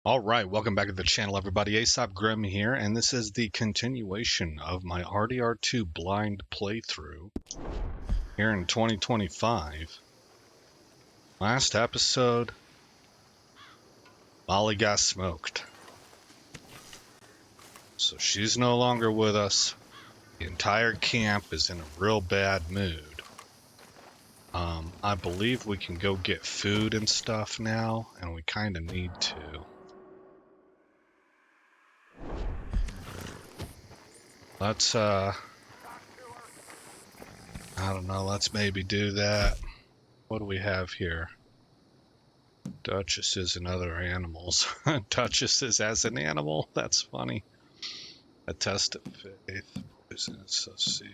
Alright, welcome back to the channel everybody. Aesop Grim here, and this is the continuation of my RDR2 blind playthrough here in 2025. Last episode, Molly got smoked. So she's no longer with us. The entire camp is in a real bad mood. I believe we can go get food and stuff now, and we kind of need to. Let's, I don't know, let's maybe do that. What do we have here? Duchesses and other animals. Duchesses as an animal? That's funny. A test of faith. Business, let's see.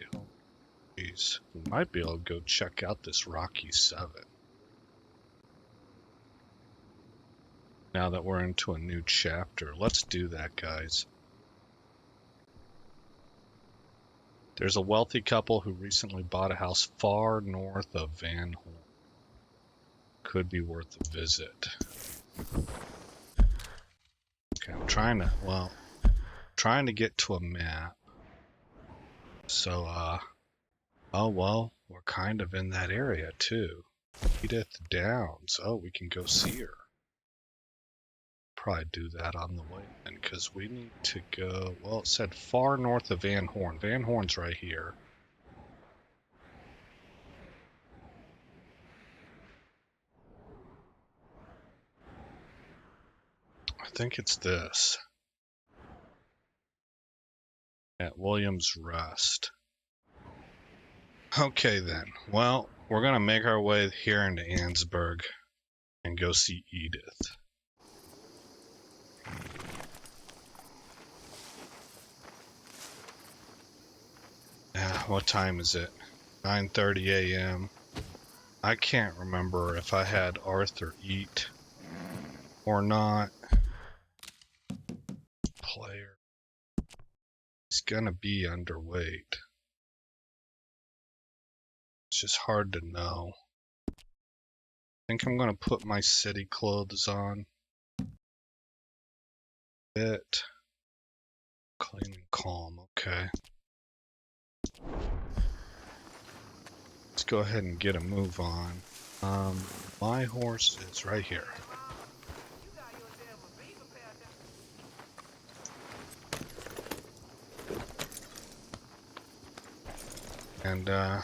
Geez. We might be able to go check out this Rocky 7. Now that we're into a new chapter. Let's do that, guys. There's a wealthy couple who recently bought a house far north of Van Horn. Could be worth a visit. Okay, I'm trying to get to a map. So, oh well, we're kind of in that area too. Edith Downs. Oh, we can go see her. Probably do that on the way in, because we need to go, well, it said far north of Van Horn. Van Horn's right here. I think it's this. At Williams Rest. Okay then, well, we're gonna make our way here into Ansburg and go see Edith. What time is it? 9:30 a.m. I can't remember if I had Arthur eat or not. Player. He's gonna be underweight. It's just hard to know. I think I'm gonna put my city clothes on. Bit. Clean and calm, okay. Let's go ahead and get a move on. My horse is right here. And I'm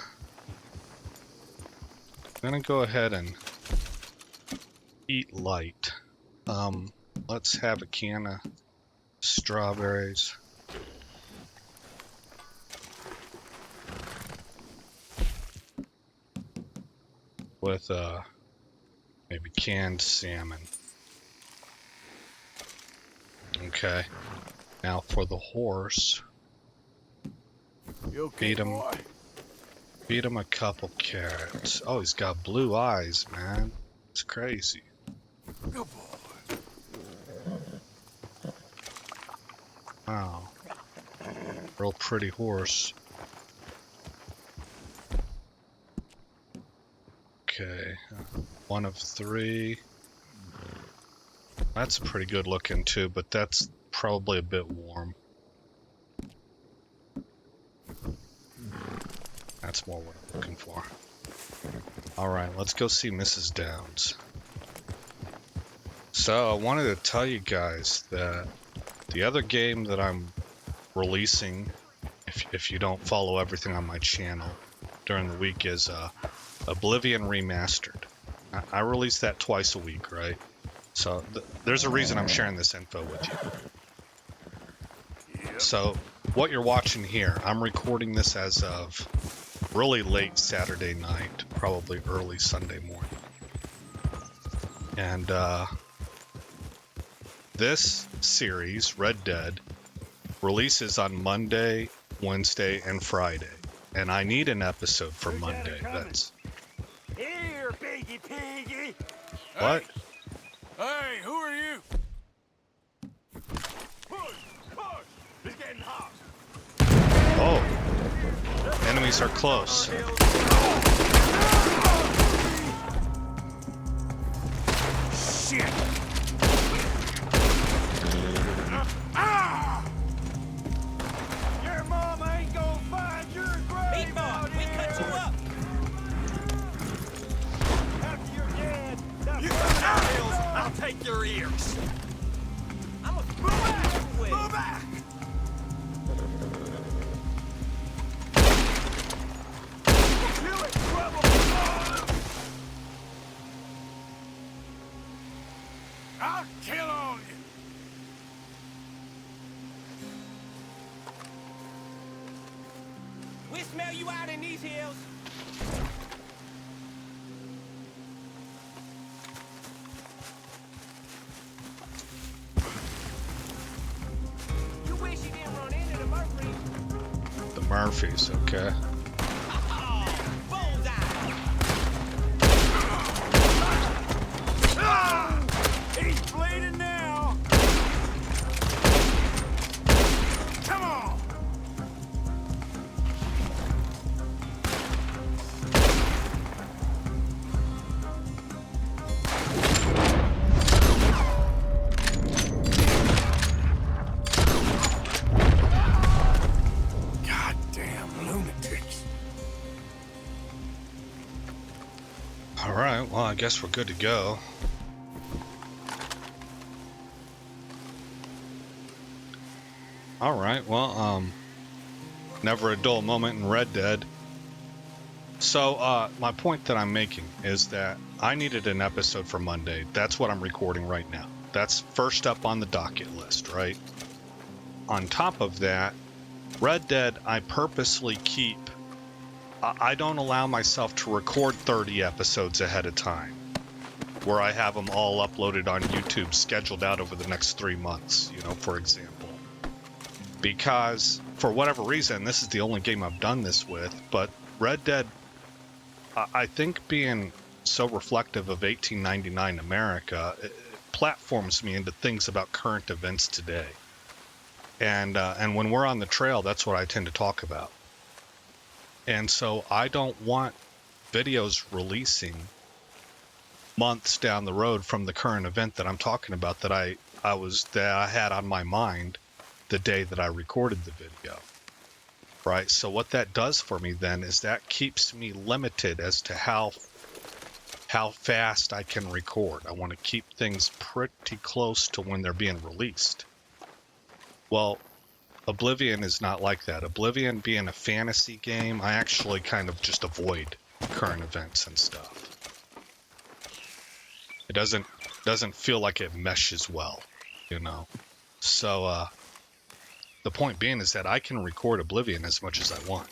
gonna go ahead and eat light. Let's have a can of strawberries. With maybe canned salmon. Okay. Now for the horse. Feed him a couple carrots. Oh, he's got blue eyes, man. It's crazy. Good boy. Wow. Real pretty horse. Okay, 1 of 3. That's pretty good looking too, but that's probably a bit warm. That's more what I'm looking for. Alright, let's go see Mrs. Downs. So, I wanted to tell you guys that the other game that I'm releasing, if you don't follow everything on my channel during the week, is Oblivion Remastered. I release that twice a week, right? So there's a reason I'm sharing this info with you. Yep. So what you're watching here, I'm recording this as of really late Saturday night, probably early Sunday morning. And this series, Red Dead, releases on Monday, Wednesday, and Friday. And I need an episode for Monday. That's here, piggy piggy. What? Hey, who are you? Push! It's getting hot. Oh. Enemies are close. Shit! your ears. I'm a move back! Move back! You in trouble! I'll kill all you. We smell you out in these hills. You wish you didn't run into the Murphys. The Murphys, okay. Oh, bullseye. Ah! He's bleeding now. Come on. Goddamn lunatics. All right, well, I guess we're good to go. All right, well, never a dull moment in Red Dead. So, my point that I'm making is that I needed an episode for Monday. That's what I'm recording right now. That's first up on the docket list, right? On top of that, Red Dead, I purposely keep... I don't allow myself to record 30 episodes ahead of time, where I have them all uploaded on YouTube, scheduled out over the next 3 months, you know, for example. Because, for whatever reason, this is the only game I've done this with, but Red Dead, I think being so reflective of 1899 America, it platforms me into things about current events today. And when we're on the trail, that's what I tend to talk about. And so I don't want videos releasing months down the road from the current event that I'm talking about that I had on my mind the day that I recorded the video. Right? So what that does for me then is that keeps me limited as to how fast I can record. I want to keep things pretty close to when they're being released. Well, Oblivion is not like that. Oblivion being a fantasy game, I actually kind of just avoid current events and stuff. It doesn't feel like it meshes well, you know. So the point being is that I can record Oblivion as much as I want.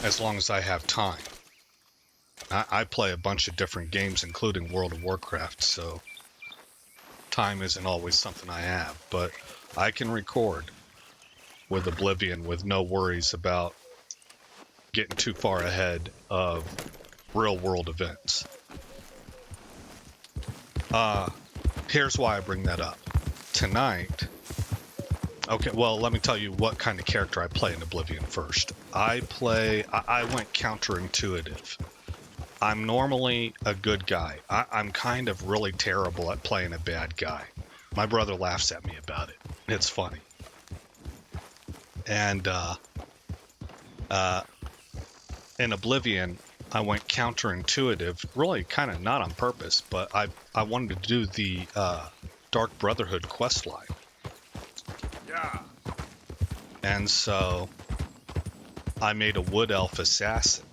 As long as I have time. I play a bunch of different games, including World of Warcraft, so time isn't always something I have, but I can record with Oblivion with no worries about getting too far ahead of real world events. Here's why I bring that up. Tonight, okay, well, let me tell you what kind of character I play in Oblivion first. I went counterintuitive. I'm normally a good guy. I'm kind of really terrible at playing a bad guy. My brother laughs at me about it. It's funny. And in Oblivion, I went counterintuitive, really kind of not on purpose, but I wanted to do the Dark Brotherhood questline. Yeah. And so I made a Wood Elf assassin.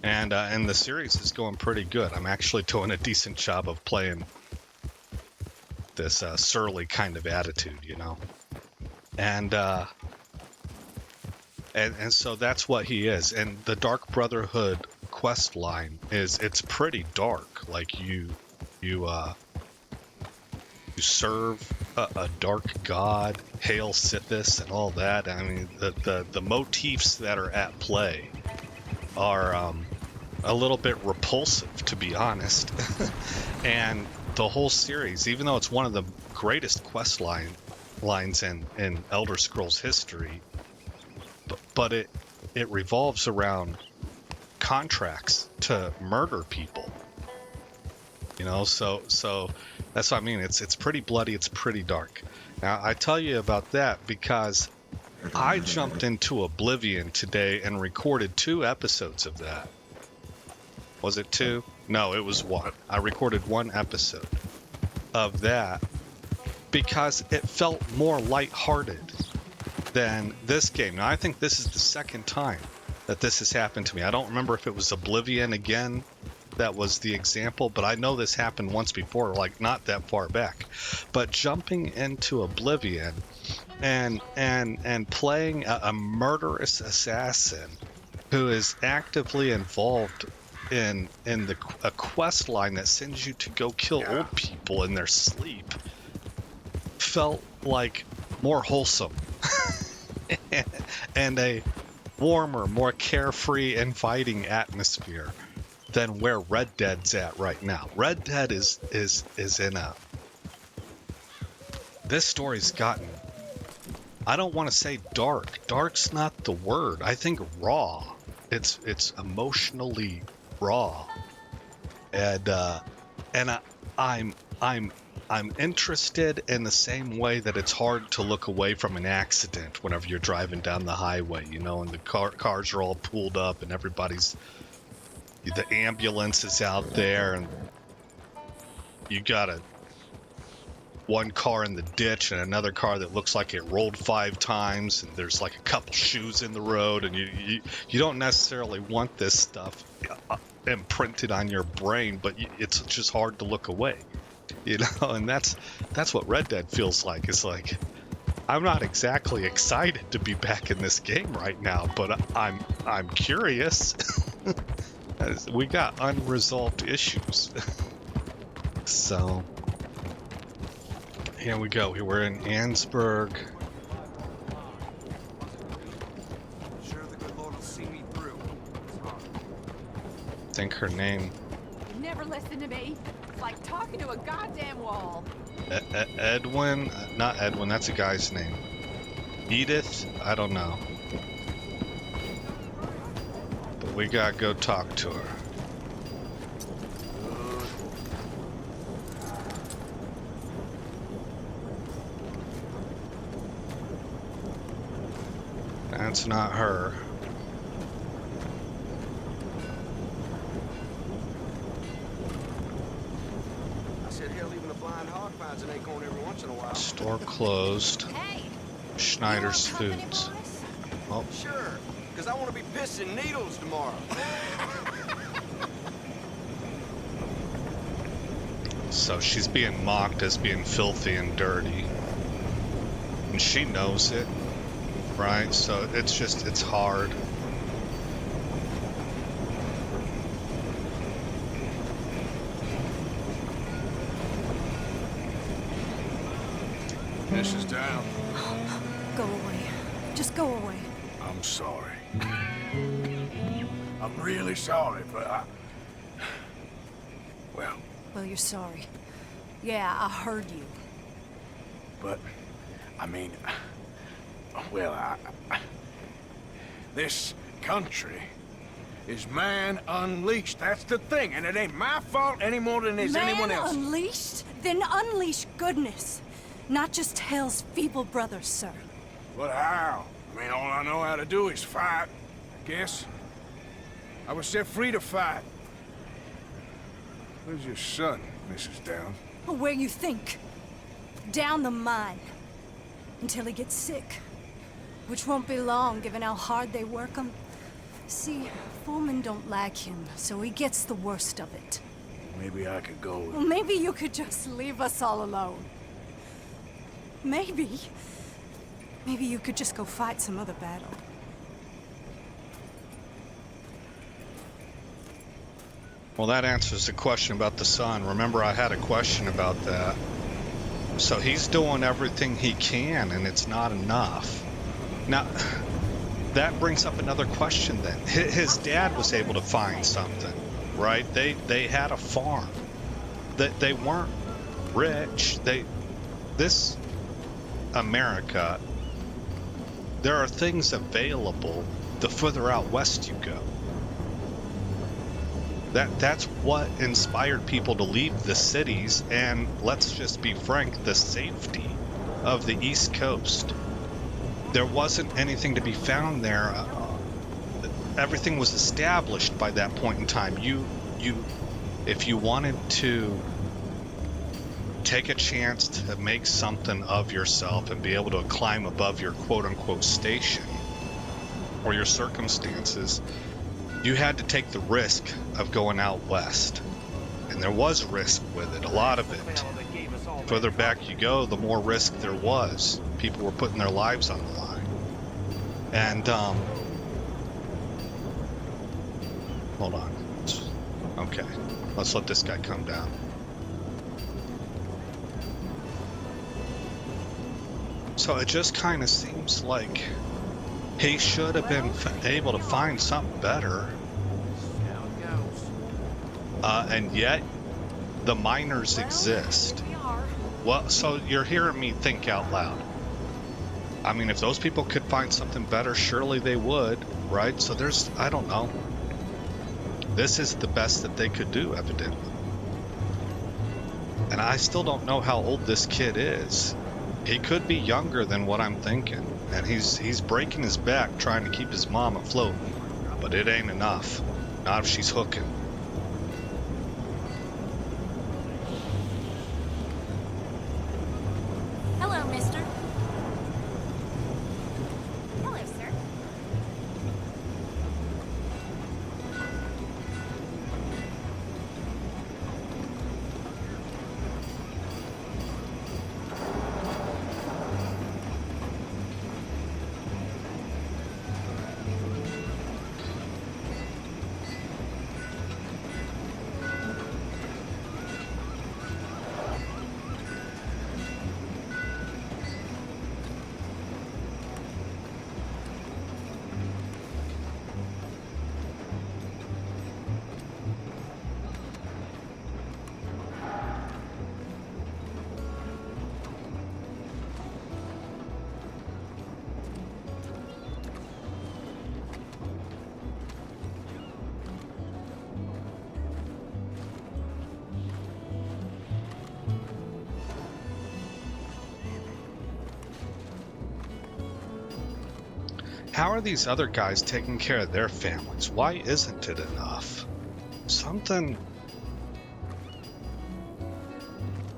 And the series is going pretty good. I'm actually doing a decent job of playing this surly kind of attitude, you know. And so that's what he is. And the Dark Brotherhood quest line it's pretty dark. Like you serve a dark god, Hail Sithis, and all that. I mean, the motifs that are at play are a little bit repulsive, to be honest. And the whole series, even though it's one of the greatest quest lines in Elder Scrolls history, but it revolves around contracts to murder people. You know, so that's what I mean. It's pretty bloody. It's pretty dark. Now, I tell you about that because I jumped into Oblivion today and recorded 2 episodes of that. Was it 2? No, it was 1. I recorded 1 episode of that because it felt more lighthearted than this game. Now, I think this is the second time that this has happened to me. I don't remember if it was Oblivion again that was the example, but I know this happened once before, like not that far back. But jumping into Oblivion and playing a murderous assassin who is actively involved in a quest line that sends you to go kill old people in their sleep felt like more wholesome and a warmer, more carefree, inviting atmosphere than where Red Dead's at right now. Red Dead is in a... This story's gotten... I don't want to say dark. Dark's not the word. I think raw. It's emotionally raw. And I'm interested in the same way that it's hard to look away from an accident whenever you're driving down the highway, you know, and the cars are all pulled up and the ambulance is out there and you got one car in the ditch and another car that looks like it rolled 5 times and there's like a couple shoes in the road and you don't necessarily want this stuff imprinted on your brain, but it's just hard to look away, you know. And that's what Red Dead feels like. It's like I'm not exactly excited to be back in this game right now, but I'm curious. We got unresolved issues. So here we go. We're in Ansburg. Sure the good Lord will see me through. I think her name... You never listen to me. It's like talking to a goddamn wall. Edwin? Not Edwin, that's a guy's name. Edith? I don't know. But we gotta go talk to her. That's not her. I said, hell, even a blind hog finds an acorn every once in a while. Store closed. Hey, Schneider's you want company, Foods. boys? Oh, Sure, because I want to be pissing needles tomorrow. so she's being mocked as being filthy and dirty. And she knows it, right? So it's hard. This is down. Go away. Just go away. I'm sorry. I'm really sorry, but Well, you're sorry. Yeah, I heard you. but, I mean, this country is man unleashed. That's the thing, and it ain't my fault any more than it's anyone Man else's. unleashed? Then unleash goodness. Not just hell's feeble brothers, sir. But how? I mean, all I know how to do is fight, I guess. I was set free to fight. Where's your son, Mrs. Downs? Where you think? Down the mine. Until he gets sick. Which won't be long, given how hard they work him. See, foremen don't like him, so he gets the worst of it. Maybe I could go with... Well, maybe you could just leave us all alone. Maybe you could just go fight some other battle. Well, that answers the question about the son. Remember, I had a question about that. So he's doing everything he can, and it's not enough. Now, that brings up another question then. His dad was able to find something, right? They had a farm. They weren't rich. This America, there are things available the further out west you go. That's what inspired people to leave the cities and, let's just be frank, the safety of the East Coast. There wasn't anything to be found there. Everything was established by that point in time. You if you wanted to take a chance to make something of yourself and be able to climb above your quote-unquote station or your circumstances, you had to take the risk of going out west. And there was risk with it, a lot of it. Further back you go, the more risk there was. People were putting their lives on the line. And, hold on. Okay, let's let this guy come down. So it just kind of seems like he should have been able to find something better. And yet, the miners exist. Well, so you're hearing me think out loud. I mean, if those people could find something better, surely they would, right? So there's, I don't know. This is the best that they could do, evidently. And I still don't know how old this kid is. He could be younger than what I'm thinking. And he's breaking his back trying to keep his mom afloat. But it ain't enough. Not if she's hooking. Hello, mister. Hello, sir. How are these other guys taking care of their families? Why isn't it enough? Something...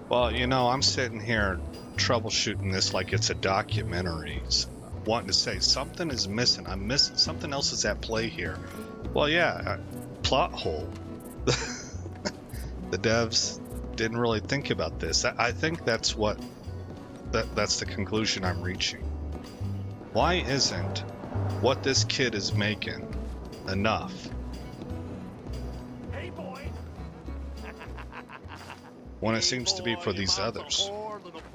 Well, you know, I'm sitting here troubleshooting this like it's a documentary, wanting to say something is missing. I'm missing. Something else is at play here. Well, yeah, plot hole. The devs didn't really think about this. I think that's the conclusion I'm reaching. Why isn't what this kid is making enough? Hey, boy. When it seems to be for these others.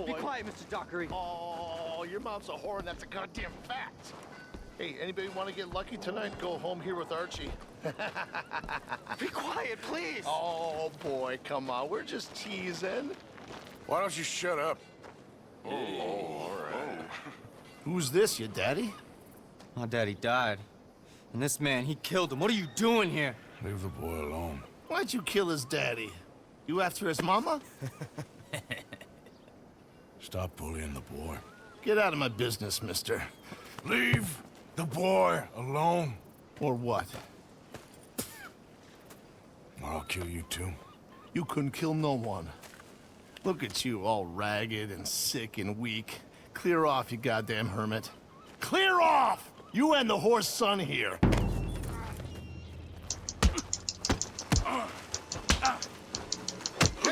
Be quiet, Mr. Dockery. Oh, your mom's a whore, and that's a goddamn fact. Hey, anybody want to get lucky tonight? Go home here with Archie. Be quiet, please. Oh, boy, come on. We're just teasing. Why don't you shut up? Who's this, your daddy? My daddy died. And this man, he killed him. What are you doing here? Leave the boy alone. Why'd you kill his daddy? You after his mama? Stop bullying the boy. Get out of my business, mister. Leave the boy alone, Or what? or I'll kill you too. You couldn't kill no one. Look at you, all ragged and sick and weak. Clear off, you goddamn hermit. Clear off! You and the horse son here. Can't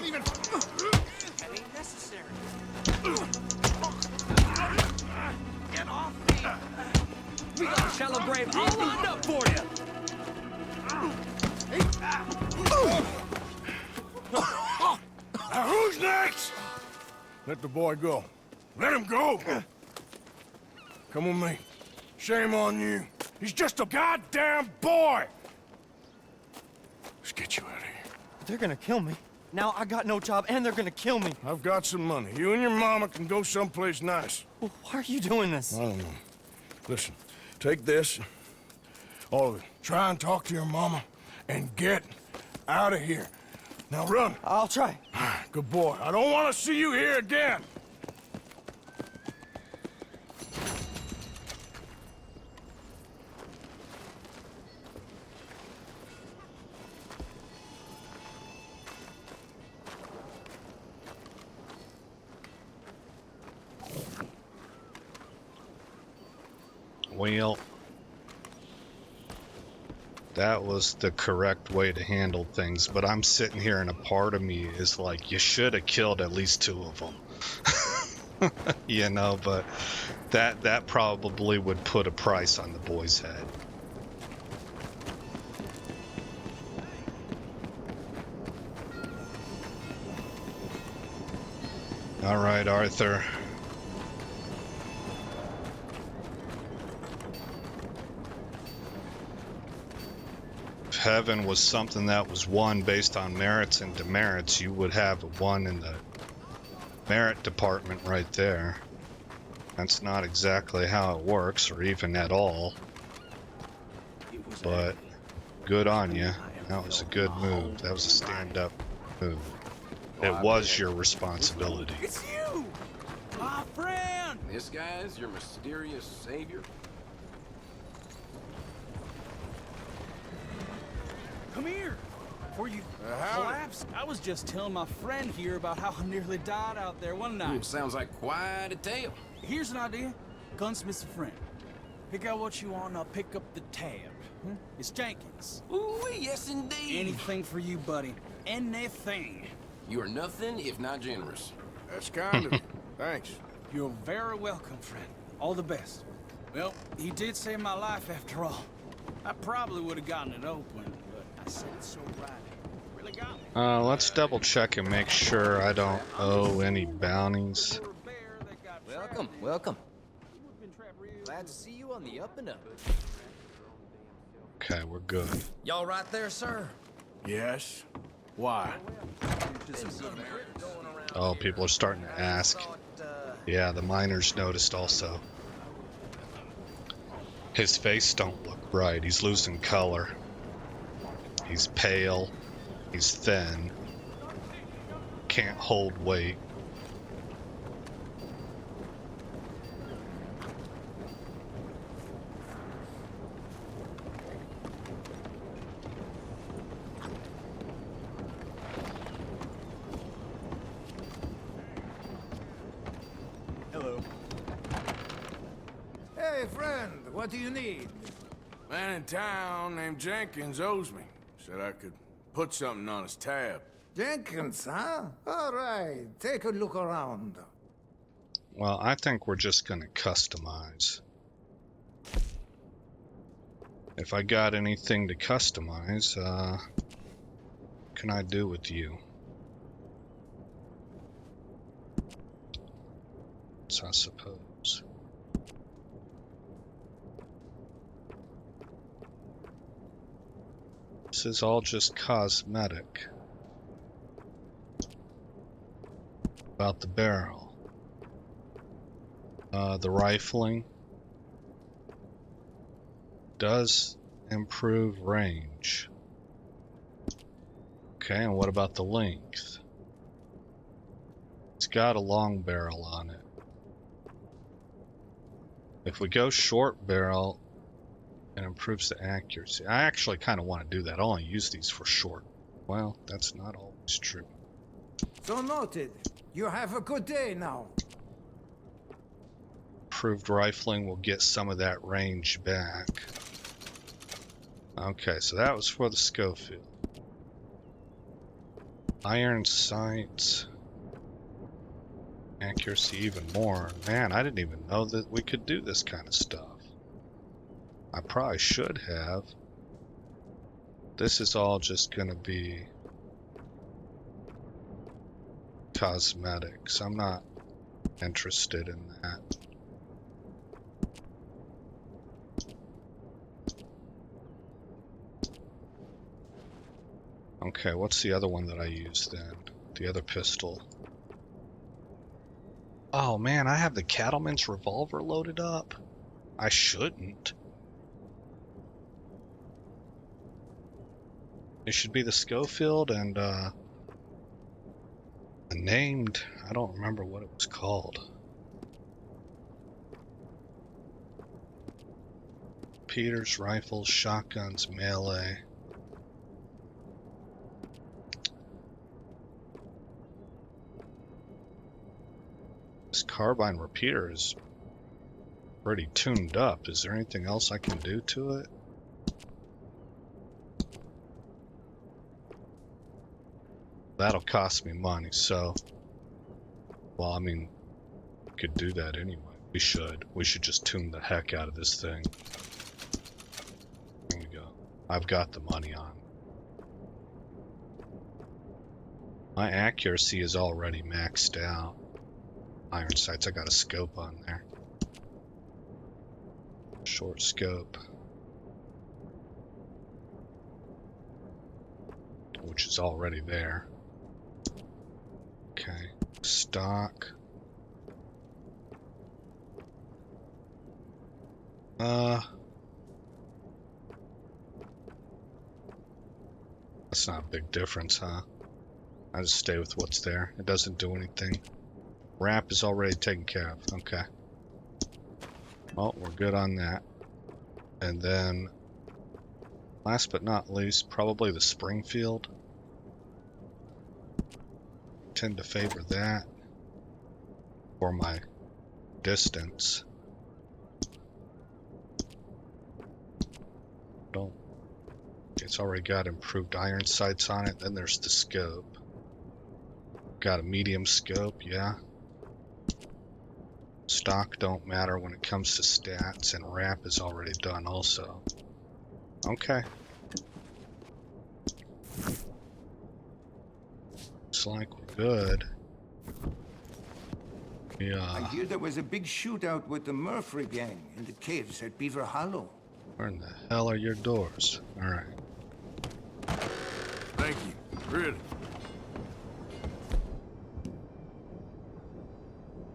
even... That ain't necessary. Get off me. We got a shallow grave all lined up for you. Now who's next? Let the boy go. Let him go! Come with me. Shame on you. He's just a goddamn boy! Let's get you out of here. They're gonna kill me. Now I got no job and they're gonna kill me. I've got some money. You and your mama can go someplace nice. Well, why are you doing this? I don't know. Listen, take this. All of it. Try and talk to your mama and get out of here. Now run. I'll try. Good boy. I don't want to see you here again. wheel. That was the correct way to handle things, but I'm sitting here and a part of me is like, you should have killed at least 2 of them. You know, but that probably would put a price on the boy's head. All right, Arthur. If heaven was something that was won based on merits and demerits, you would have a 1 in the merit department right there. That's not exactly how it works, or even at all. But good on you. That was a good move. That was a stand-up move. It was your responsibility. It's you! My friend! This guy's your mysterious savior? Come here! Before you collapse, I was just telling my friend here about how I nearly died out there one night. Sounds like quite a tale. Here's an idea. Gunsmith's a friend. Pick out what you want and I'll pick up the tab. It's Jenkins. Ooh, yes indeed. Anything for you, buddy. Anything. You are nothing if not generous. That's kind of you. Thanks. You're very welcome, friend. All the best. Well, he did save my life after all. I probably would have gotten it open, but I said it so right. Really got me. Let's double check and make sure I don't owe any bounties. Welcome, welcome. Glad to see you on the up and up. Okay, we're good. Y'all right there, sir? Yes. Why? Oh, people are starting to ask. Yeah, the miners noticed also. His face don't look right. He's losing color. He's pale. He's thin. Can't hold weight. Hey, friend, what do you need? Man in town named Jenkins owes me. Said I could put something on his tab. Jenkins, huh? All right, take a look around. Well, I think we're just gonna customize. If I got anything to customize, what can I do with you? So I suppose. This is all just cosmetic. About the barrel. The rifling does improve range. Okay, and what about the length? It's got a long barrel on it. If we go short barrel, it improves the accuracy. I actually kind of want to do that. I only use these for short. Well, that's not always true. So noted. You have a good day now. Improved rifling will get some of that range back. Okay, so that was for the Schofield. Iron sights. Accuracy even more. Man, I didn't even know that we could do this kind of stuff. I probably should have. This is all just gonna be cosmetics. I'm not interested in that. Okay, what's the other one that I used then? The other pistol. Oh man, I have the cattleman's revolver loaded up. I shouldn't. It should be the Schofield and the named, I don't remember what it was called. Peters, rifles, shotguns, melee. This carbine repeater is Pretty tuned up. Is there anything else I can do to it? That'll cost me money, so... Well, I mean, we could do that anyway. We should. We should just tune the heck out of this thing. There we go. I've got the money on. My accuracy is already maxed out. Iron sights, I got a scope on there. Short scope. Which is already there. Okay. Stock. That's not a big difference, huh? I just stay with what's there. It doesn't do anything. Wrap is already taken care of. Okay. Well, we're good on that. And then, last but not least, probably the Springfield. Tend to favor that for my distance. Don't. It's already got improved iron sights on it. Then there's the scope. Got a medium scope, yeah. Stock don't matter when it comes to stats, and wrap is already done also. Okay. Looks like we're good. Yeah. I hear there was a big shootout with the Murphy gang in the caves at Beaver Hollow. Where in the hell are your doors? Alright. Thank you. Really.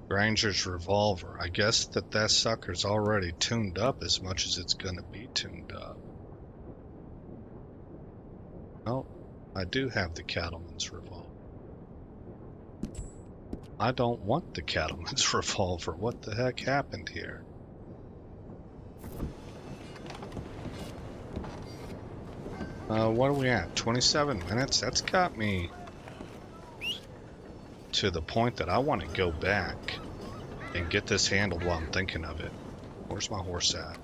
Granger's revolver. I guess that sucker's already tuned up as much as it's gonna be tuned up. Oh, I do have the cattleman's revolver. I don't want the cattleman's revolver. What the heck happened here? What are we at? 27 minutes? That's got me to the point that I want to go back and get this handled while I'm thinking of it. Where's my horse at?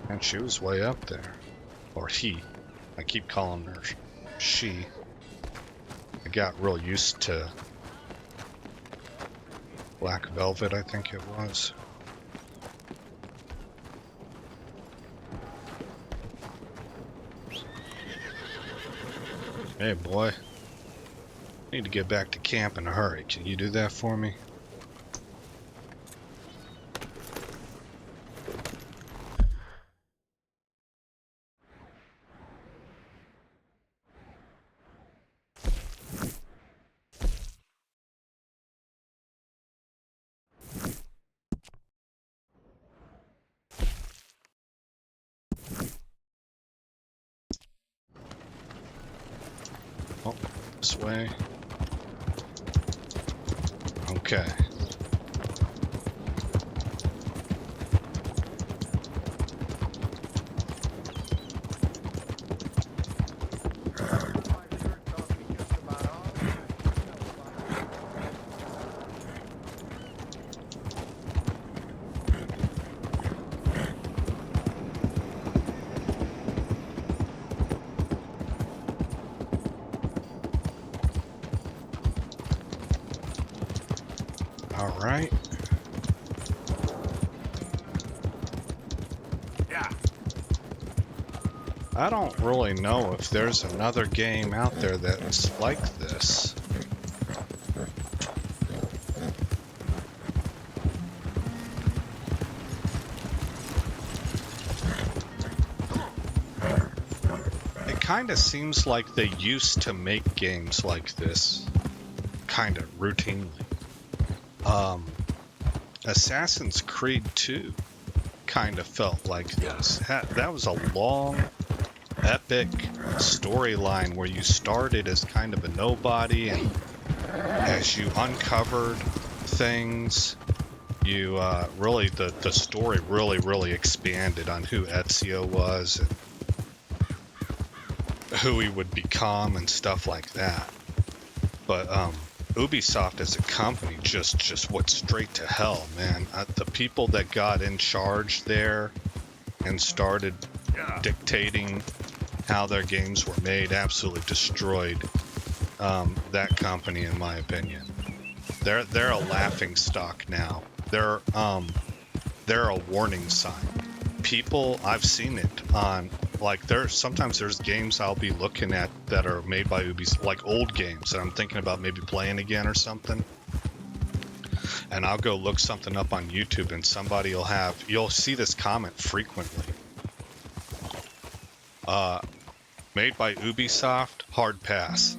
And she was way up there. Or he. I keep calling her she. I got real used to Black Velvet, I think it was. Hey boy, need to get back to camp in a hurry. Can you do that for me? Oh, this way. Okay. Alright. Yeah. I don't really know if there's another game out there that's like this. It kind of seems like they used to make games like this kind of routinely. Assassin's Creed 2 kind of felt like this. That was a long, epic storyline where you started as kind of a nobody, and as you uncovered things, you really, the story really expanded on who Ezio was. who he would become and stuff like that. But Ubisoft as a company just went straight to hell, man. The people that got in charge there and started dictating how their games were made absolutely destroyed that company, in my opinion. They're a laughing stock now. They're a warning sign. People, I've seen it on, like, sometimes there's games I'll be looking at that are made by Ubisoft, like old games that I'm thinking about maybe playing again or something. And I'll go look something up on YouTube and somebody you'll see this comment frequently. Made by Ubisoft, hard pass.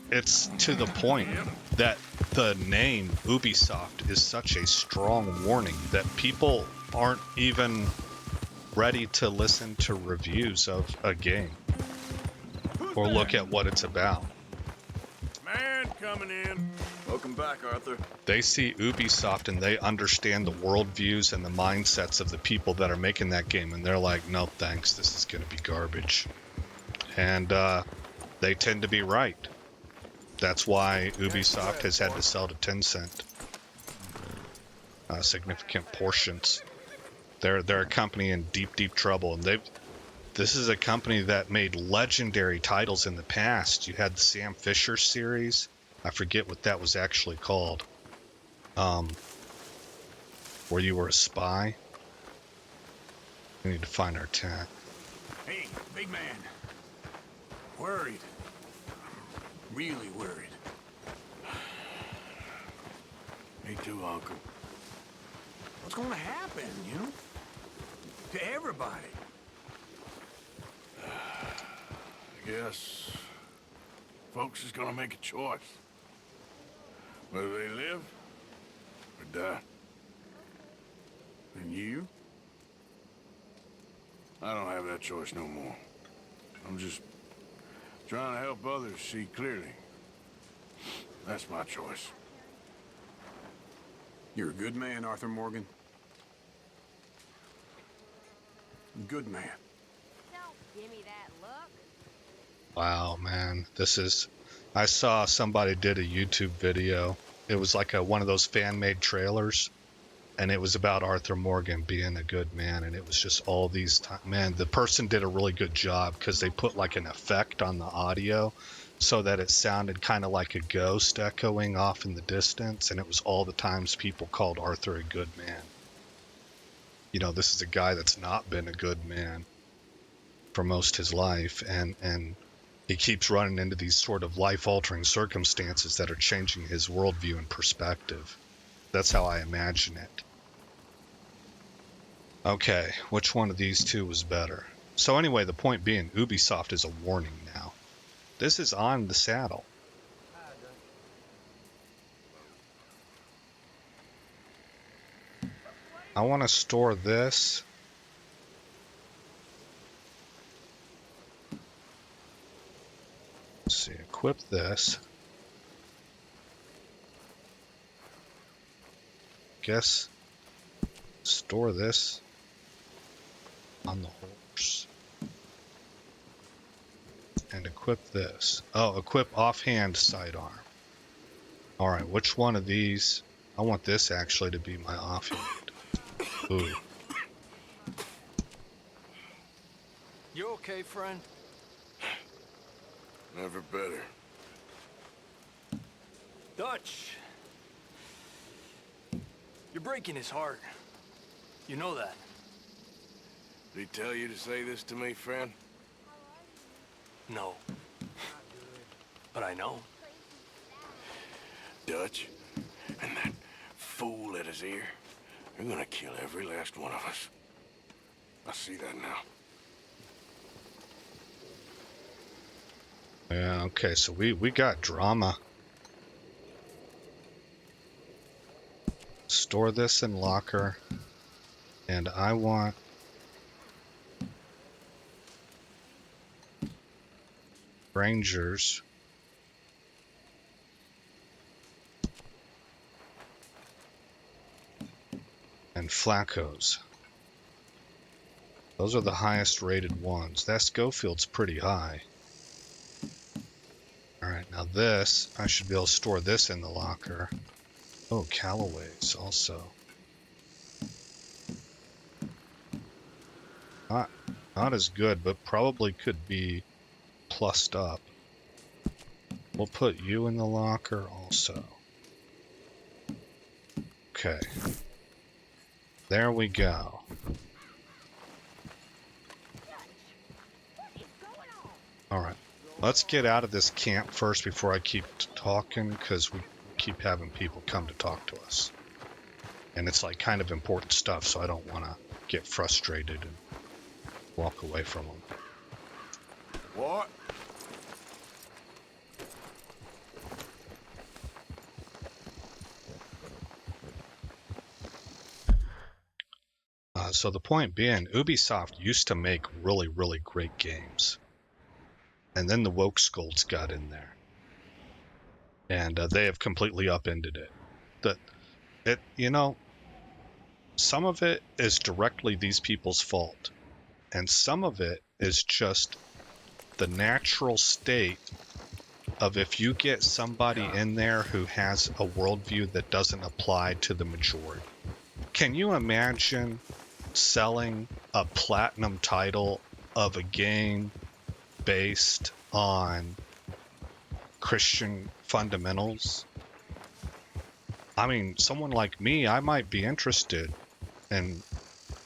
It's to the point that the name Ubisoft is such a strong warning that people aren't even ready to listen to reviews of a game or look at what it's about. Man coming in. Welcome back, Arthur. They see Ubisoft and they understand the worldviews and the mindsets of the people that are making that game, and they're like, no thanks, this is going to be garbage. And they tend to be right. That's why Ubisoft has had to sell to Tencent significant portions. They're a company in deep trouble, and this is a company that made legendary titles in the past. You had the Sam Fisher series. I forget what that was actually called. Where you were a spy. We need to find our tent. Hey, big man. Worried. Really worried. Me too, Uncle. What's gonna happen, you know? To everybody. I guess folks is gonna make a choice. Whether they live or die. And you? I don't have that choice no more. I'm just trying to help others see clearly. That's my choice. You're a good man, Arthur Morgan. Good man. Don't give me that look. Wow, man. I saw somebody did a YouTube video. It was like one of those fan-made trailers, and it was about Arthur Morgan being a good man, and it was just all these man, the person did a really good job because they put like an effect on the audio so that it sounded kind of like a ghost echoing off in the distance, and it was all the times people called Arthur a good man. You know, this is a guy that's not been a good man for most his life, and he keeps running into these sort of life-altering circumstances that are changing his worldview and perspective. That's how I imagine it. Okay, which one of these two was better? So anyway, the point being, Ubisoft is a warning now. This is on the saddle. I want to store this. Let's see, equip this. Guess store this on the horse. And equip this. Oh, equip offhand sidearm. Alright, which one of these? I want this actually to be my offhand. Ooh. You okay, friend? Never better. Dutch! You're breaking his heart. You know that. Did he tell you to say this to me, friend? No. But I know. Dutch, and that fool at his ear, they're gonna kill every last one of us. I see that now. Yeah, okay, so we got drama. Store this in locker. And I want Rangers. And Flacos. Those are the highest rated ones. That Schofield's pretty high. Alright, now this, I should be able to store this in the locker. Oh, Callaway's also. Not as good, but probably could be plussed up. We'll put you in the locker also. Okay. There we go. Alright. Let's get out of this camp first before I keep talking, because we keep having people come to talk to us. And it's like kind of important stuff, so I don't want to get frustrated and walk away from them. What? So the point being, Ubisoft used to make really, really great games. And then the woke scolds got in there. And they have completely upended it. Some of it is directly these people's fault. And some of it is just the natural state of if you get somebody in there who has a worldview that doesn't apply to the majority. Can you imagine selling a platinum title of a game based on Christian fundamentals? I mean, someone like me, I might be interested in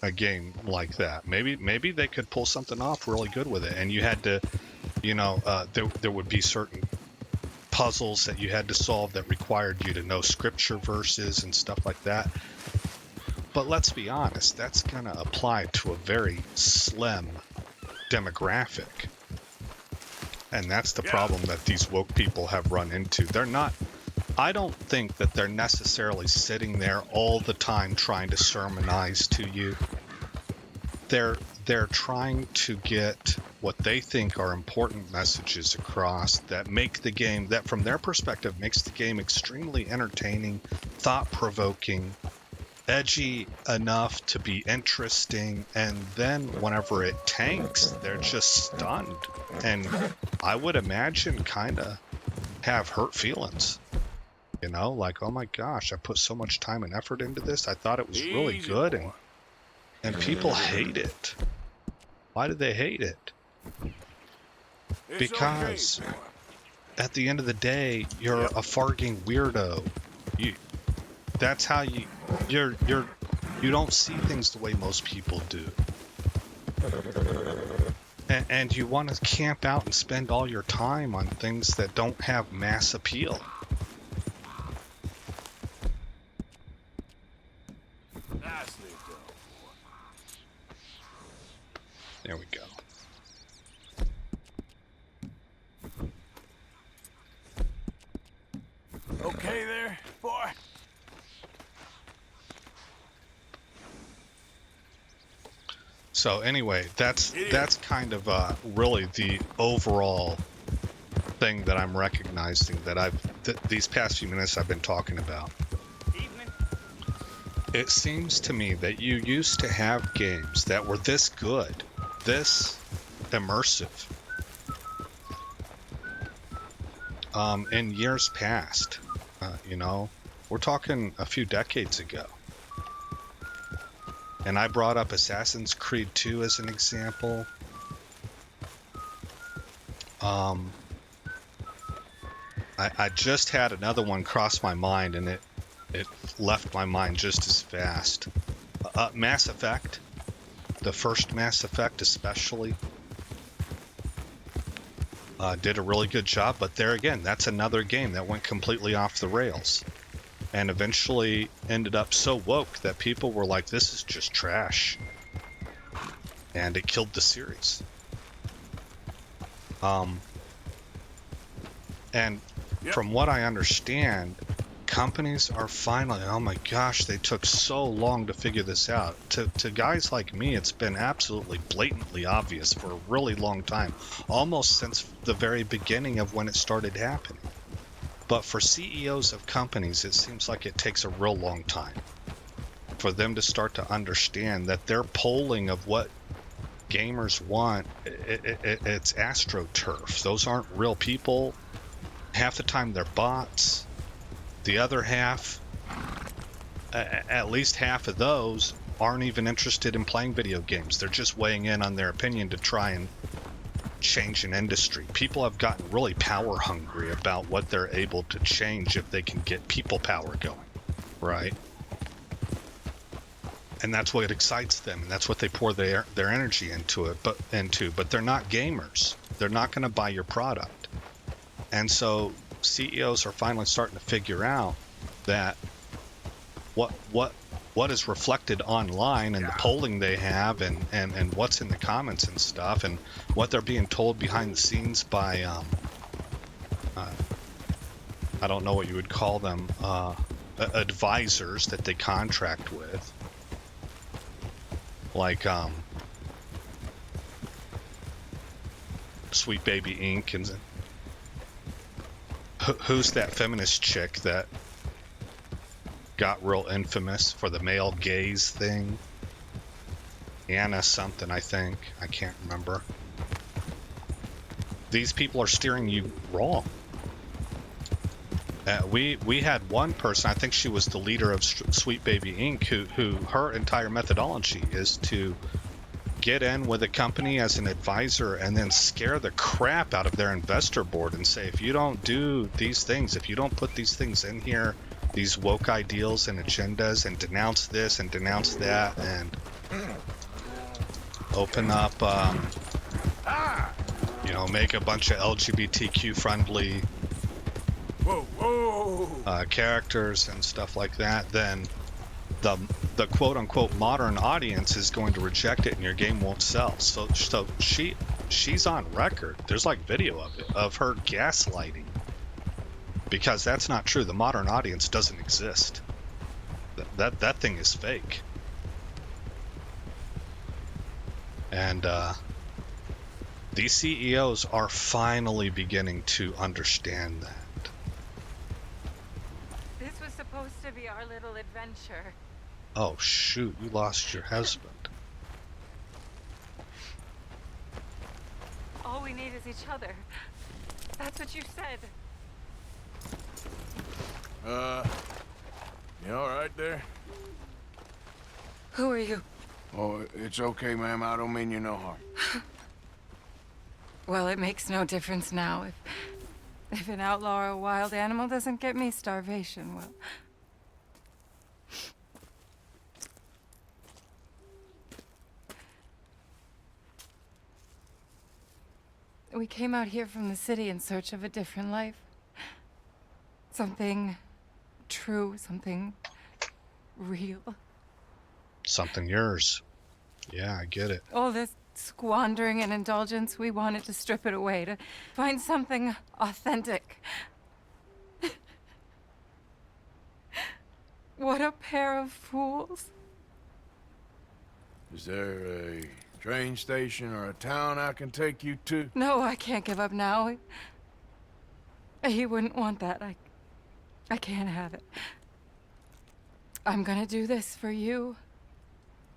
a game like that. Maybe they could pull something off really good with it. And you had to, there would be certain puzzles that you had to solve that required you to know scripture verses and stuff like that. But let's be honest, that's going to apply to a very slim demographic. And that's the problem that these woke people have run into. I don't think that they're necessarily sitting there all the time trying to sermonize to you. They're trying to get what they think are important messages across that make the game, that from their perspective makes the game extremely entertaining, thought-provoking, edgy enough to be interesting, and then whenever it tanks, they're just stunned. And I would imagine kind of have hurt feelings. Like, oh my gosh, I put so much time and effort into this. I thought it was really good, and people hate it. Why do they hate it? Because at the end of the day, you're a farting weirdo. That's how you don't see things the way most people do. And you want to camp out and spend all your time on things that don't have mass appeal. There we go. Okay there, boy? So anyway, that's kind of really the overall thing that I'm recognizing that these past few minutes I've been talking about. Evening. It seems to me that you used to have games that were this good, this immersive, in years past. We're talking a few decades ago. And I brought up Assassin's Creed 2 as an example. I just had another one cross my mind, and it left my mind just as fast. Mass Effect, the first Mass Effect especially, did a really good job. But there again, that's another game that went completely off the rails. And eventually ended up so woke that people were like, this is just trash. And it killed the series. And from what I understand, companies are finally, oh my gosh, they took so long to figure this out. To guys like me, it's been absolutely blatantly obvious for a really long time. Almost since the very beginning of when it started happening. But for CEOs of companies, it seems like it takes a real long time for them to start to understand that their polling of what gamers want, it's AstroTurf. Those aren't real people. half the time they're bots. The other half, at least half of those, aren't even interested in playing video games. They're just weighing in on their opinion to try and change an industry. People have gotten really power hungry about what they're able to change if they can get people power going, right? And that's what excites them, and that's what they pour their energy into it. But they're not gamers. They're not going to buy your product. And so CEOs are finally starting to figure out that what is reflected online and the polling they have and what's in the comments and stuff and what they're being told behind the scenes by I don't know what you would call them, advisors that they contract with, like Sweet Baby Inc. and who's that feminist chick that got real infamous for the male gaze thing? Anna something, I think. I can't remember. These people are steering you wrong. We had one person, I think she was the leader of Sweet Baby Inc., who her entire methodology is to get in with a company as an advisor and then scare the crap out of their investor board and say, if you don't do these things, if you don't put these things in here, these woke ideals and agendas, and denounce this and denounce that, and open up, make a bunch of LGBTQ friendly characters and stuff like that, then the quote unquote modern audience is going to reject it and your game won't sell. So she's on record. There's like video of it, of her gaslighting. Because that's not true. The modern audience doesn't exist. That thing is fake. And these CEOs are finally beginning to understand that. This was supposed to be our little adventure. Oh shoot, you lost your husband. All we need is each other. That's what you said. You all right there? Who are you? Oh, it's okay, ma'am. I don't mean you no harm. Well, it makes no difference now. If an outlaw or a wild animal doesn't get me, starvation will. We came out here from the city in search of a different life. Something true, something real. Something yours. Yeah, I get it. All this squandering and indulgence, we wanted to strip it away, to find something authentic. What a pair of fools. Is there a train station or a town I can take you to? No, I can't give up now. He wouldn't want that. I can't have it. I'm gonna do this for you,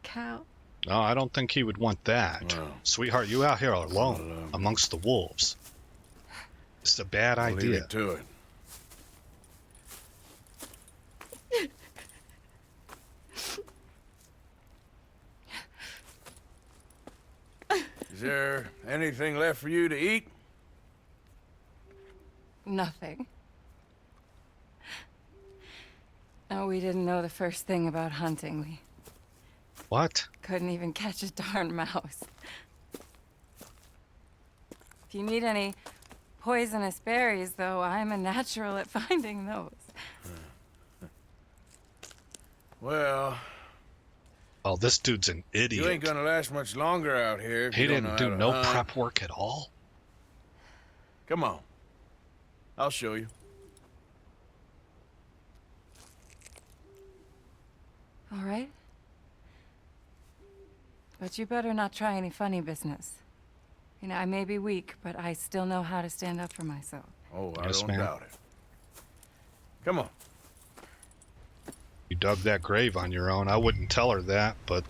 Cal. No, I don't think he would want that. Well, Sweetheart, you out here alone amongst the wolves. It's a bad I'll idea. leave it to it. Is there anything left for you to eat? Nothing. No, we didn't know the first thing about hunting. We What? couldn't even catch a darn mouse. If you need any poisonous berries, though, I'm a natural at finding those. Well, Oh, this dude's an idiot. you ain't gonna last much longer out here. If He you don't didn't know do how to no hunt. prep work at all. Come on. I'll show you. All right? But you better not try any funny business. You know, I may be weak, but I still know how to stand up for myself. Oh, I Yes, don't ma'am. doubt it. Come on. You dug that grave on your own. I wouldn't tell her that, but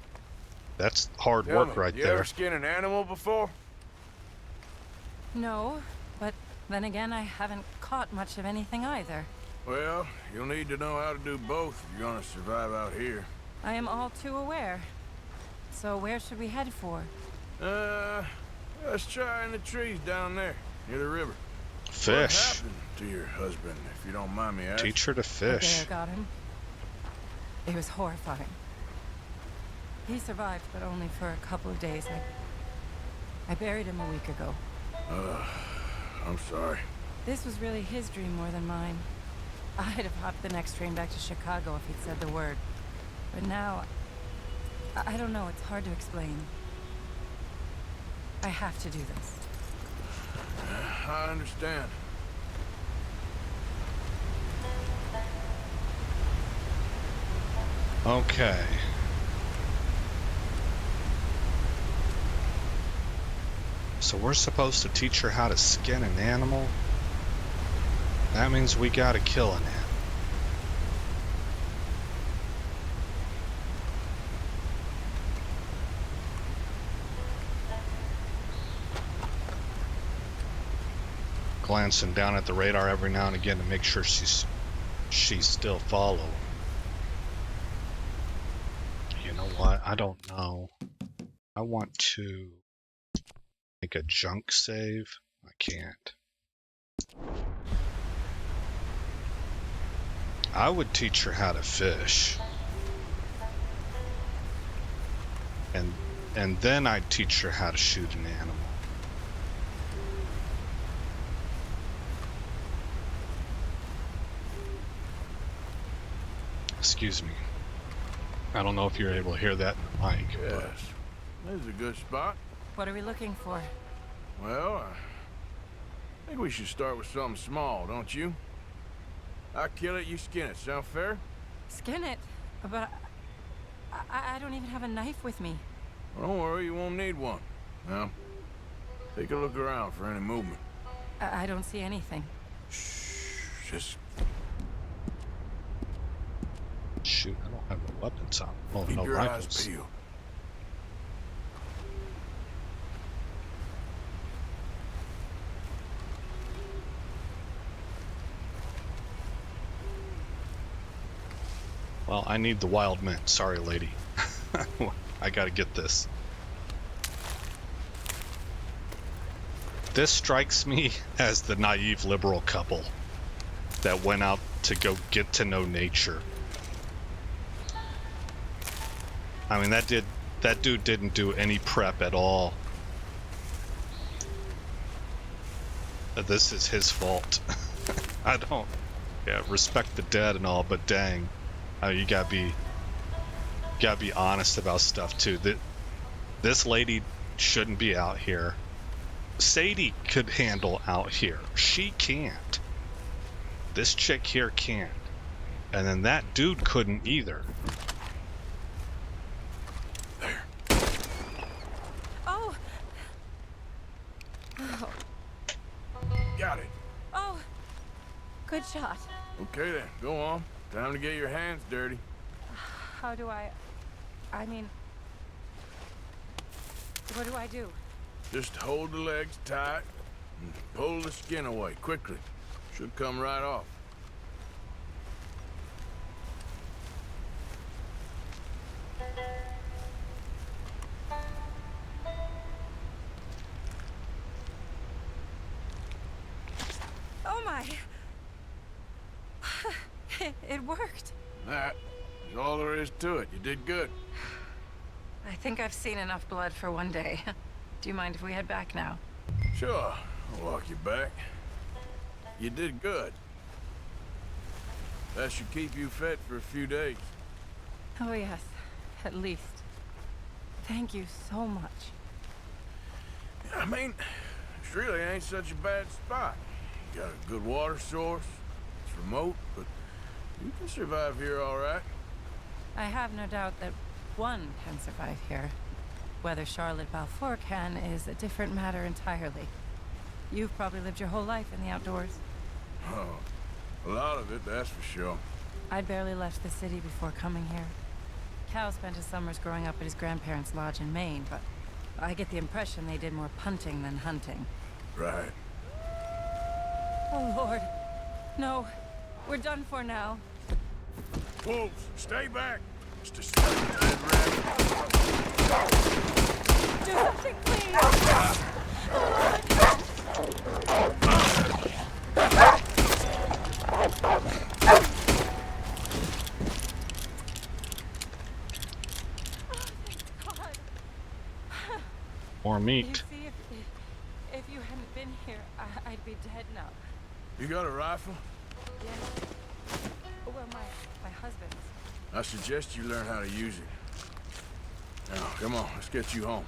that's hard Tell work me, right you there. ever skin an animal before? No, but Then again, I haven't caught much of anything either. Well, you'll need to know how to do both if you're gonna survive out here. I am all too aware. So where should we head for? Let's try in the trees down there, near the river. Fish. What happened to your husband, if you don't mind me asking? Teach her to The fish. bear got him. It was horrifying. He survived, but only for a couple of days. I buried him a week ago. I'm sorry. This was really his dream more than mine. I'd have hopped the next train back to Chicago if he'd said the word. But now, I don't know, it's hard to explain. I have to do this. I understand. Okay. So we're supposed to teach her how to skin an animal? That means we gotta kill an animal. Glancing down at the radar every now and again to make sure she's still following. You know what? I don't know. I want to make a junk save. I can't. I would teach her how to fish. And then I'd teach her how to shoot an animal. Excuse me. I don't know if you're able to hear that in the mic. Yes. This is a good spot. What are we looking for? Well, I think we should start with something small, don't you? I kill it, you skin it. Sound fair? Skin it? But I don't even have a knife with me. Well, don't worry, you won't need one. Now, take a look around for any movement. I don't see anything. Shh, just Shoot, I don't have no weapons on. Well, keep no your rifles. eyes peeled. Well, I need the wild mint. Sorry, lady. I gotta get this. This strikes me as the naive liberal couple that went out to go get to know nature. I mean, that dude didn't do any prep at all. This is his fault. I don't. Yeah, respect the dead and all, but dang, you gotta be honest about stuff too. This lady shouldn't be out here. Sadie could handle out here. She can't. This chick here can't. And then that dude couldn't either. There. Oh! Oh. Got it. Oh! Good shot. Okay then, go on. Time to get your hands dirty. How do I mean... What do I do? Just hold the legs tight and pull the skin away quickly. Should come right off. Oh my! It worked. That is all there is to it. You did good. I think I've seen enough blood for one day. Do you mind if we head back now? Sure, I'll walk you back. You did good. That should keep you fed for a few days. Oh yes, at least. Thank you so much. I mean, this really ain't such a bad spot. You got a good water source. It's remote, but you can survive here all right. I have no doubt that one can survive here. Whether Charlotte Balfour can is a different matter entirely. You've probably lived your whole life in the outdoors. Oh, a lot of it, that's for sure. I'd barely left the city before coming here. Cal spent his summers growing up at his grandparents' lodge in Maine, but I get the impression they did more punting than hunting. Right. Oh, Lord. No. We're done for now. Wolves, stay back. Just a Do something, please! More You meat. see, if you hadn't been here, I'd be dead now. You got a rifle? Yes. Well, my husband's. I suggest you learn how to use it. Now, come on, let's get you home.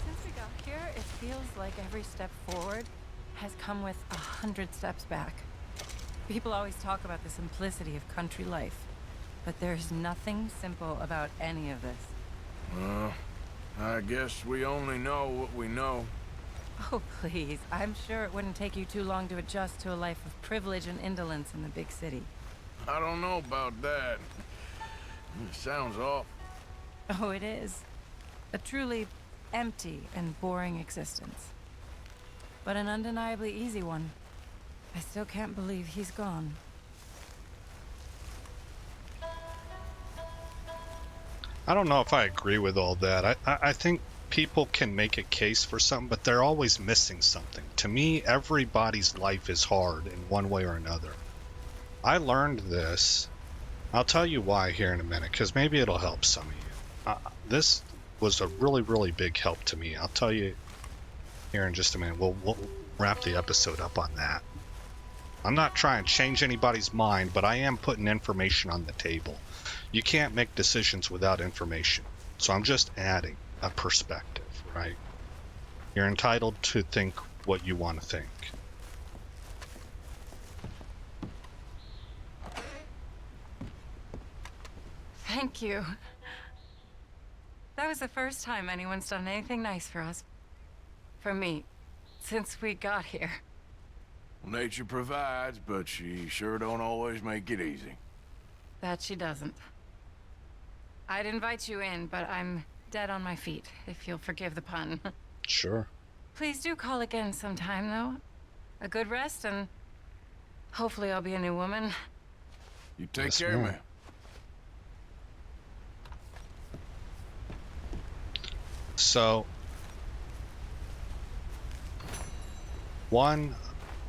Since we got here, it feels like every step forward has come with 100 steps back. People always talk about the simplicity of country life, but there's nothing simple about any of this. Well, I guess we only know what we know. Oh, please. I'm sure it wouldn't take you too long to adjust to a life of privilege and indolence in the big city. I don't know about that. It sounds awful. Oh, it is. A truly empty and boring existence. But an undeniably easy one. I still can't believe he's gone. I don't know if I agree with all that. I think people can make a case for something, but they're always missing something. To me, everybody's life is hard in one way or another. I learned this. I'll tell you why here in a minute, because maybe it'll help some of you. This was a really, really big help to me. I'll tell you here in just a minute. We'll wrap the episode up on that. I'm not trying to change anybody's mind, but I am putting information on the table. You can't make decisions without information. So I'm just adding a perspective, right? You're entitled to think what you want to think. Thank you. That was the first time anyone's done anything nice for us. For me, since we got here. Nature provides, but she sure don't always make it easy. That she doesn't. I'd invite you in, but I'm dead on my feet, if you'll forgive the pun. Sure. Please do call again sometime, though. A good rest, and hopefully I'll be a new woman. You take Yes, care, ma'am. man. So, one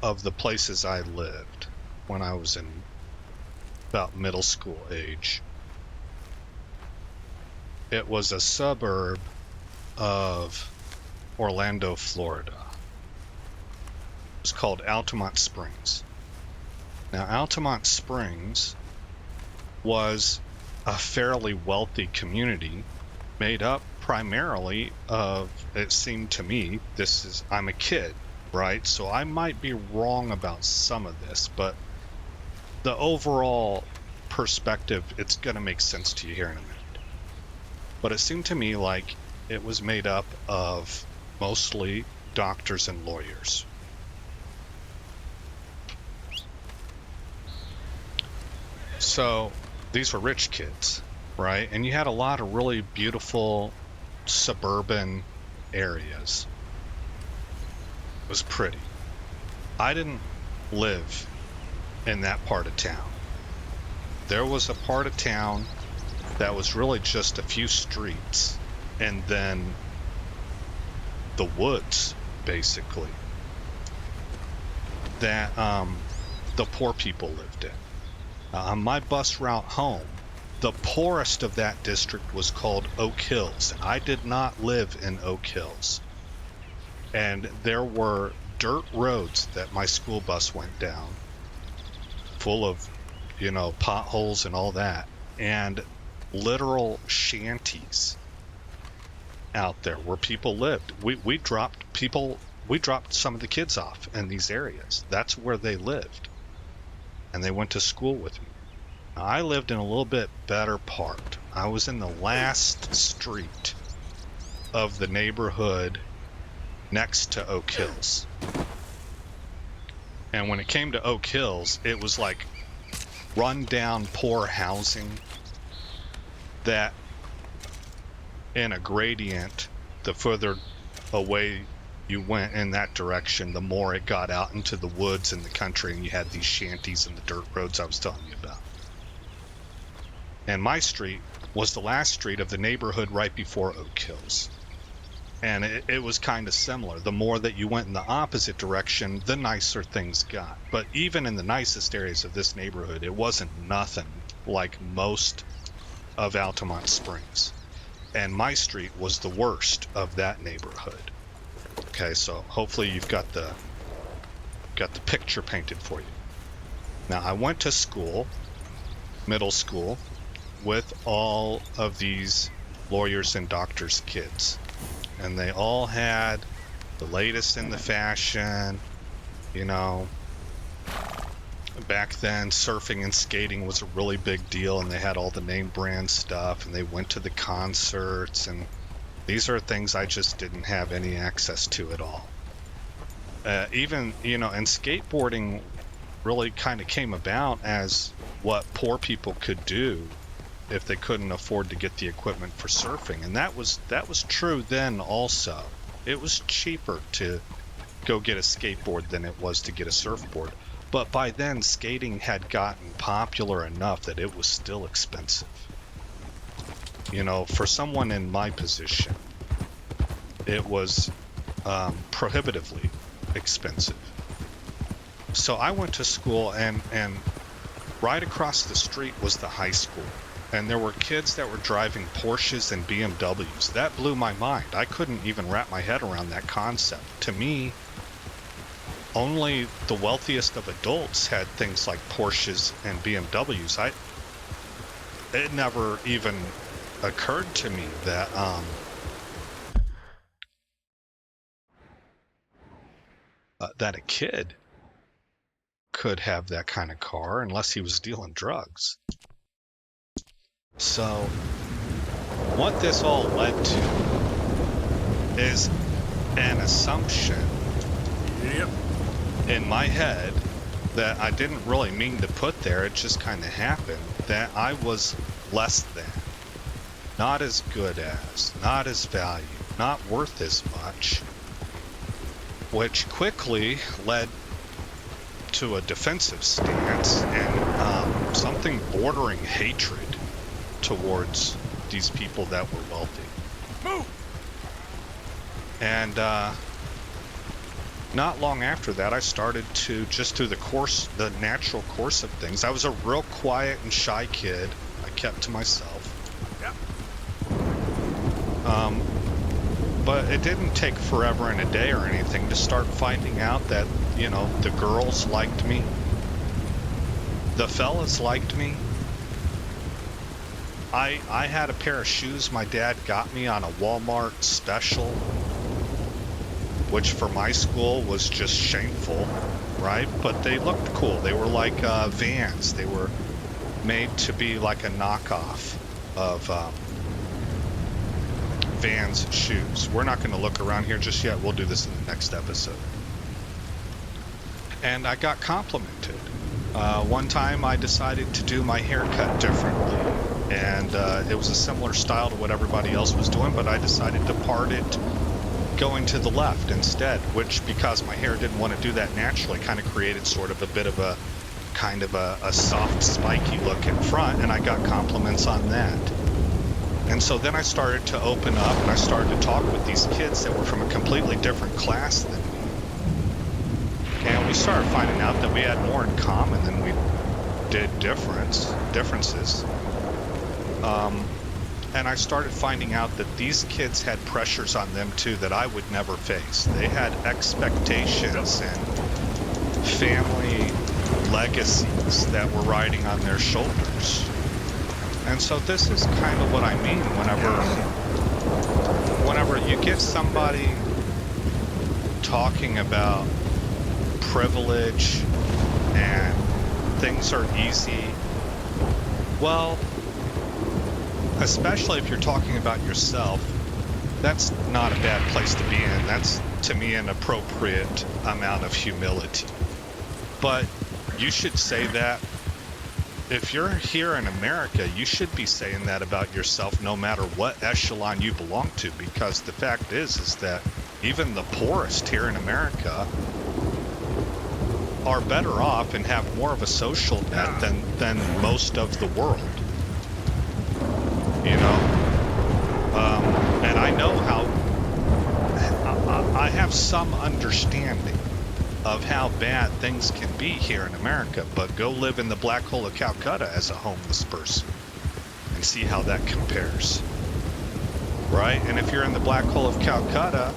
of the places I lived when I was in about middle school age, it was a suburb of Orlando, Florida. It was called Altamont Springs. Now, Altamont Springs was a fairly wealthy community made up primarily of, it seemed to me, I'm a kid, right? So I might be wrong about some of this, but the overall perspective, it's going to make sense to you here in a minute. But it seemed to me like it was made up of mostly doctors and lawyers. So these were rich kids, right? And you had a lot of really beautiful suburban areas. It was pretty. I didn't live in that part of town. There was a part of town that was really just a few streets and then the woods, basically, that the poor people lived in. On my bus route home, the poorest of that district was called Oak Hills, and I did not live in Oak Hills. And there were dirt roads that my school bus went down, full of, potholes and all that, and literal shanties out there where people lived. We dropped some of the kids off in these areas. That's where they lived. And they went to school with me. Now, I lived in a little bit better part. I was in the last street of the neighborhood next to Oak Hills. And when it came to Oak Hills, it was like run-down, poor housing that in a gradient the further away you went in that direction, the more it got out into the woods and the country, and you had these shanties and the dirt roads I was telling you about. And my street was the last street of the neighborhood right before Oak Hills. And it was kind of similar. The more that you went in the opposite direction, the nicer things got. But even in the nicest areas of this neighborhood, it wasn't nothing like most of Altamont Springs. And my street was the worst of that neighborhood. Okay, so hopefully you've got the picture painted for you. Now, I went to school, middle school, with all of these lawyers and doctors' kids. And they all had the latest in the fashion, you know. Back then, surfing and skating was a really big deal, and they had all the name brand stuff, and they went to the concerts, and these are things I just didn't have any access to at all. Even, you know, and skateboarding really kind of came about as what poor people could do if they couldn't afford to get the equipment for surfing. And that was true then also. It was cheaper to go get a skateboard than it was to get a surfboard. But by then, skating had gotten popular enough that it was still expensive. You know, for someone in my position, it was prohibitively expensive. So I went to school, and right across the street was the high school. And there were kids that were driving Porsches and BMWs. That blew my mind. I couldn't even wrap my head around that concept. To me, only the wealthiest of adults had things like Porsches and BMWs. It never even occurred to me that that a kid could have that kind of car unless he was dealing drugs. So what this all led to is an assumption in my head that I didn't really mean to put there. It just kind of happened, that I was less than, not as good as, not as valued, not worth as much, which quickly led to a defensive stance and something bordering hatred towards these people that were wealthy. Move! And not long after that, I started to, just through the natural course of things, I was a real quiet and shy kid. I kept to myself. Yep. But it didn't take forever and a day or anything to start finding out that, you know, the girls liked me. The fellas liked me. I had a pair of shoes my dad got me on a Walmart special, which for my school was just shameful, right? But they looked cool. They were like Vans. They were made to be like a knockoff of Vans shoes. We're not going to look around here just yet. We'll do this in the next episode. And I got complimented. One time I decided to do my haircut differently. And it was a similar style to what everybody else was doing, but I decided to part it going to the left instead, which, because my hair didn't want to do that naturally, kind of created sort of a bit of a kind of a soft, spiky look in front, and I got compliments on that. And so then I started to open up, and I started to talk with these kids that were from a completely different class than me. And we started finding out that we had more in common than we did differences. And I started finding out that these kids had pressures on them too that I would never face. They had expectations and family legacies that were riding on their shoulders. And so this is kind of what I mean whenever you get somebody talking about privilege and things are easy. Well, especially if you're talking about yourself, that's not a bad place to be in. That's, to me, an appropriate amount of humility. But you should say that if you're here in America, you should be saying that about yourself no matter what echelon you belong to, because the fact is that even the poorest here in America are better off and have more of a social net than most of the world. You know? And I know how... I have some understanding of how bad things can be here in America, but go live in the black hole of Calcutta as a homeless person and see how that compares. Right? And if you're in the black hole of Calcutta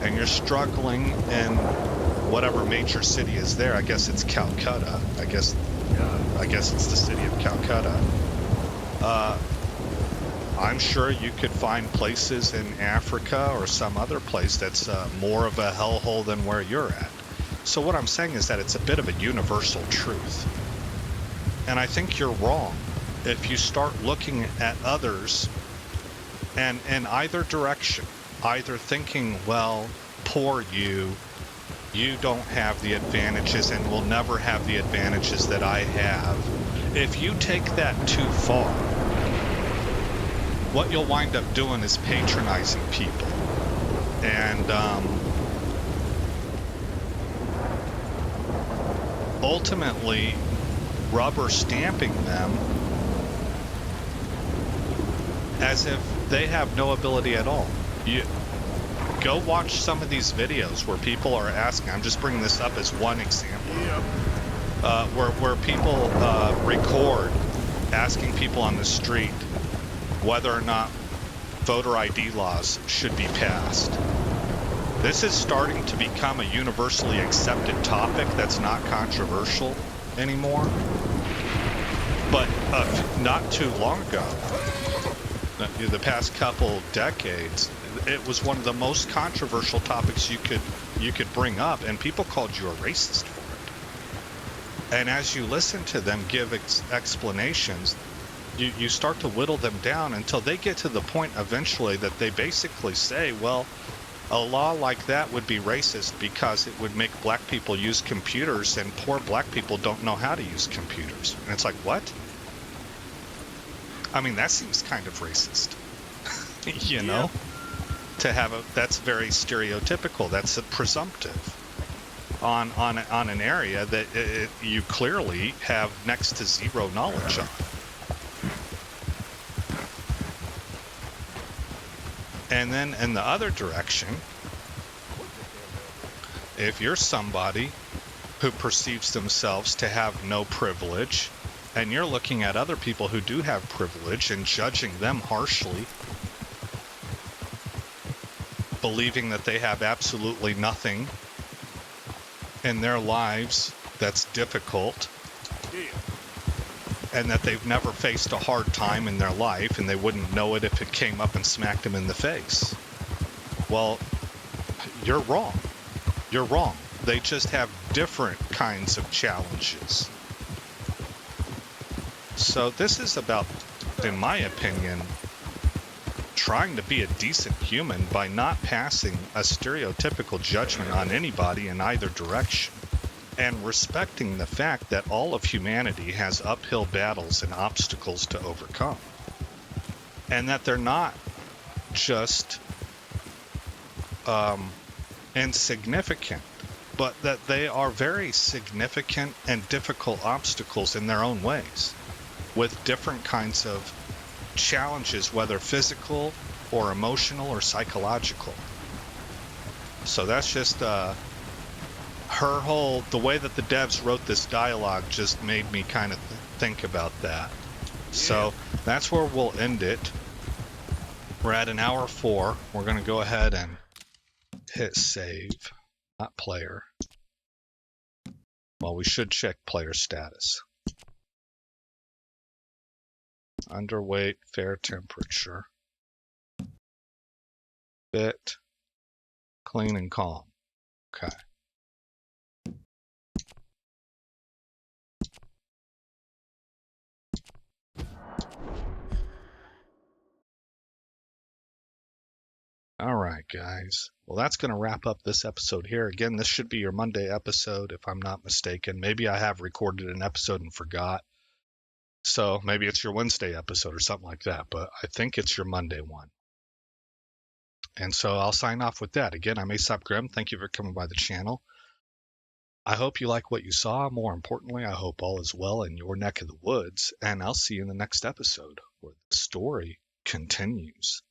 and you're struggling in whatever major city is there, I guess it's Calcutta. I guess it's the city of Calcutta. I'm sure you could find places in Africa or some other place that's more of a hellhole than where you're at. So what I'm saying is that it's a bit of a universal truth. And I think you're wrong if you start looking at others and in either direction, either thinking, well, poor you don't have the advantages and will never have the advantages that I have. If you take that too far, what you'll wind up doing is patronizing people. And ultimately rubber stamping them as if they have no ability at all. You go watch some of these videos where people are asking, I'm just bringing this up as one example, where people record asking people on the street whether or not voter ID laws should be passed. This is starting to become a universally accepted topic that's not controversial anymore. But not too long ago, the past couple decades, it was one of the most controversial topics you could bring up, and people called you a racist for it. And as you listen to them give explanations, you start to whittle them down until they get to the point eventually that they basically say, well, a law like that would be racist because it would make black people use computers and poor black people don't know how to use computers. And it's like, what? I mean, that seems kind of racist. You know? To have that's very stereotypical. That's a presumptive on an area that you clearly have next to zero knowledge on. And then in the other direction, if you're somebody who perceives themselves to have no privilege, and you're looking at other people who do have privilege and judging them harshly, believing that they have absolutely nothing in their lives that's difficult, and that they've never faced a hard time in their life and they wouldn't know it if it came up and smacked them in the face. Well, you're wrong. You're wrong. They just have different kinds of challenges. So this is about, in my opinion, trying to be a decent human by not passing a stereotypical judgment on anybody in either direction, and respecting the fact that all of humanity has uphill battles and obstacles to overcome, and that they're not just insignificant, but that they are very significant and difficult obstacles in their own ways, with different kinds of challenges, whether physical or emotional or psychological. So that's just the way that the devs wrote this dialogue just made me kind of think about that. So that's where we'll end it. We're at an hour 4. We're going to go ahead and hit save, not player. Well, we should check player status. Underweight, fair temperature. Fit, clean and calm. Okay. All right, guys. Well, that's going to wrap up this episode here. Again, this should be your Monday episode, if I'm not mistaken. Maybe I have recorded an episode and forgot. So maybe it's your Wednesday episode or something like that, but I think it's your Monday one. And so I'll sign off with that. Again, I'm Aesop Grimm. Thank you for coming by the channel. I hope you like what you saw. More importantly, I hope all is well in your neck of the woods. And I'll see you in the next episode where the story continues.